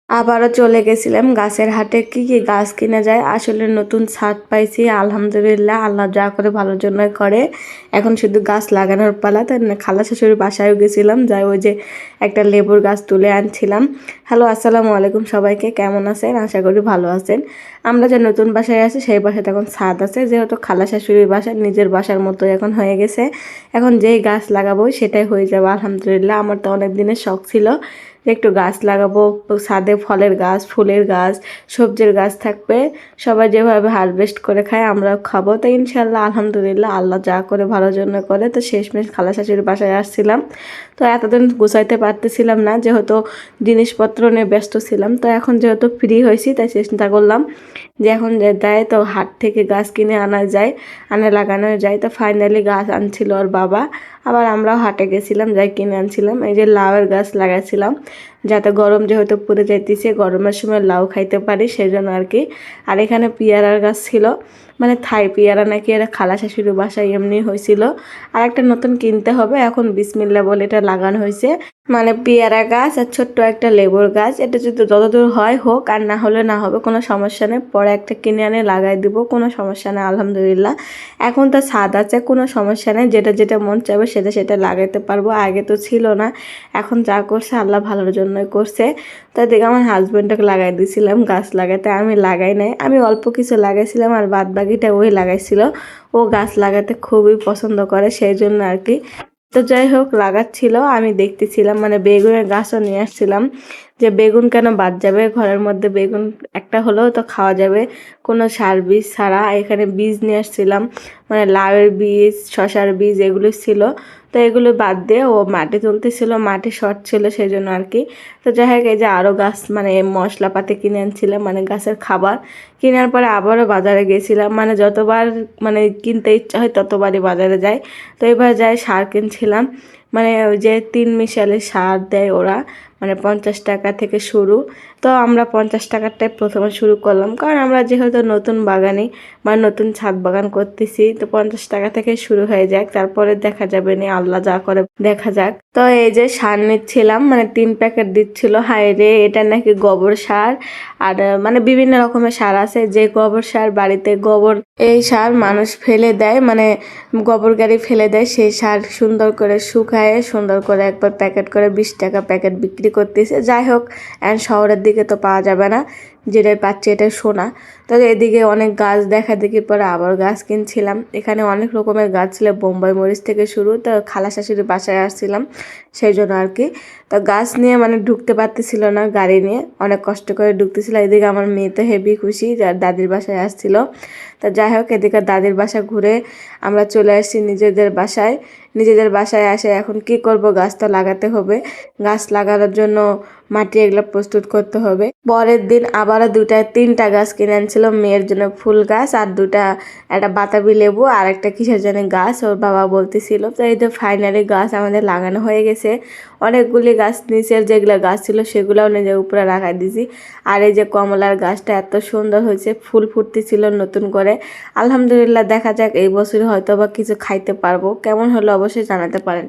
আবারও চলে গেছিলাম গাছের হাটে। কি কি গাছ কিনা যায়, আসলে নতুন ছাদ পাইছি আলহামদুলিল্লাহ, আল্লাহ যা করে ভালোর জন্যই করে। এখন শুধু গাছ লাগানোর পালা। তাই খালা শাশুড়ির বাসায়ও গেছিলাম, যাই ওই যে একটা লেবুর গাছ তুলে আনছিলাম। হ্যালো, আসসালামু আলাইকুম সবাইকে, কেমন আছেন? আশা করি ভালো আছেন। আমরা যে নতুন বাসায় আছি সেই বাসায় এখন ছাদ আছে, যেহেতু খালা শাশুড়ির বাসা নিজের বাসার মতো এখন হয়ে গেছে। এখন যেই গাছ লাগাবো সেটাই হয়ে যাবে আলহামদুলিল্লাহ। আমার তো অনেক দিনের শখ ছিল যে একটু গাছ লাগাবো, ছাদে ফলের গাছ, ফুলের গাছ, সবজির গাছ থাকবে। সবাই যেভাবে হারভেস্ট করে খায় আমরাও খাবো। তো ইনশাল্লাহ আলহামদুলিল্লাহ আল্লাহ যা করে ভালোর জন্য করে। তো শেষমেশ খালা শাশুড়ির বাসায় আসছিলাম। তো এতদিন গুছাইতে পারতেছিলাম না, যেহেতু জিনিসপত্র নিয়ে ব্যস্ত ছিলাম। তো এখন যেহেতু ফ্রি হয়েছি তাই চিন্তা করলাম যে এখন যায় তো হাট থেকে গাছ কিনে আনা যায়, লাগানো যায়। তো ফাইনালি গাছ আনছিল ওর বাবা, আবার আমরাও হাটে গেছিলাম, যাই কিনে আনছিলাম। এই যে লাউয়ের গাছ লাগাইছিলাম, যাতে গরম যেহেতু পড়ে যাইতেছে গরমের সময় লাউ খাইতে পারি সেই জন্য আর কি। আর এখানে পেয়ারার গাছ ছিল, মানে থাই পেয়ারা নাকি, এরা খালা শাশুড়ির বাসায় এমনি হয়েছিল। আর একটা নতুন কিনতে হবে, এখন বিসমিল্লা বলে এটা লাগানো হয়েছে। মানে পেয়ারা গাছ আর ছোট্ট একটা লেবুর গাছ, এটা যদি যতদূর হয় হোক, আর না হলে না হবে, কোনো সমস্যা নেই। পরে একটা কিনে আনে লাগাই দিব, কোনো সমস্যা নেই আলহামদুলিল্লাহ। এখন তো ছাদ আছে, কোনো সমস্যা নেই, যেটা যেটা মন চাইবে সেটা সেটা লাগাইতে পারবো। আগে তো ছিল না, এখন যা করছে আল্লাহ ভালোর জন্যই করছে। তাই দেখে আমার হাজব্যান্ডকে লাগাই দিয়েছিলাম গাছ লাগাতে, আমি লাগাই নাই, আমি অল্প কিছু লাগাইছিলাম আর বাদ বাকিটা ওই লাগাইছিল। ও গাছ লাগাতে খুবই পছন্দ করে সেই জন্য আর কি। তো যাই হোক লাগাচ্ছিল, আমি দেখতেছিলাম, মানে বেগুনের গাছও নিয়ে আসছিলাম, যে বেগুন কেন বাদ যাবে, ঘরের মধ্যে বেগুন একটা হলেও তো খাওয়া যাবে কোনো সার বীজ ছাড়া। এখানে বীজ নিয়ে আসছিলাম, মানে লাউয়ের বীজ, শশার বীজ এগুলো ছিল। তো এগুলো বাদ দিয়ে ও মাটি তুলতেছিল, মাটি শর্ট ছিল সেই জন্য আর কি। তো যাই হোক এই যে আরও গাছ, মানে মশলাপাতি কিনে আনছিলাম, মানে গাছের খাবার। কেনার পরে আবারও বাজারে গেছিলাম, মানে যতবার মানে কিনতে ইচ্ছা হয় ততবারই বাজারে যাই। তো এবার যাই সার কিনছিলাম, মানে ওই যে 3 মিশালি সার দেয় ওরা, মানে 50 টাকা থেকে শুরু। তো আমরা 50 টাকারটাই প্রথমে শুরু করলাম, কারণ আমরা যেহেতু নতুন বাগানি, মানে নতুন ছাদ বাগান করতেছি, তো 50 টাকা থেকে শুরু হয়ে যাক, তারপরে দেখা যাবে নি, আল্লাহ যা করে দেখা যাক। তো এই যে সার নিচ্ছিলাম, মানে 3 প্যাকেট দিচ্ছিল। হায় রে, এটা নাকি গোবর সার। আর মানে বিভিন্ন রকমের সার আছে, যে গোবর সার বাড়িতে গোবর, এই সার মানুষ ফেলে দেয়, মানে গোবর গাড়ি ফেলে দেয়, সেই সার সুন্দর করে শুকায় সুন্দর করে একবার প্যাকেট করে 20 টাকা প্যাকেট বিক্রি করতেছে। যাই হোক, এখন শহরের দিকে তো পাওয়া যাবে না, যেটাই পাচ্ছি এটাই সোনা। তবে এদিকে অনেক গাছ দেখা দেখি পরে আবার গাছ কিনছিলাম। এখানে অনেক রকমের গাছ ছিল, বোম্বাই মরিচ থেকে শুরু। তো খালা শাশুড়ির বাসায় আসছিলাম সেই জন্য আর কি। তো গাছ নিয়ে মানে ঢুকতে পারতেছিল না, গাড়ি নিয়ে অনেক কষ্ট করে ঢুকতেছিল। এদিকে আমার মেয়ে তো হেভি খুশি, যার দাদির বাসায় আসছিল। তা যাই হোক, এদিকে দাদির বাসা ঘুরে আমরা চলে আসছি নিজেদের বাসায়। নিজেদের বাসায় আসে এখন কি করব, গাছ তো লাগাতে হবে। গাছ লাগানোর জন্য মাটি এগুলো প্রস্তুত করতে হবে। পরের দিন আবারও 2-3টা গাছ কিনে আনছিল মেয়ের জন্য, ফুল গাছ, আর একটা বাতাবি লেবু, আর একটা কিসের জন্য গাছ ওর বাবা বলতেছিল। তো এই যে ফাইনালি গাছ আমাদের লাগানো হয়ে গেছে। অনেকগুলি গাছ নিচের যেগুলো গাছ ছিল সেগুলোও নিজের উপরে রাখাই দিয়েছি। আর এই যে কমলার গাছটা এত সুন্দর হয়েছে, ফুল ফুটতেছিল নতুন করে। আলহামদুলিল্লাহ, দেখা যাক এই বছর হয়তো বা কিছু খাইতে পারবো। কেমন হলো অবশ্যই জানাতে পারেন।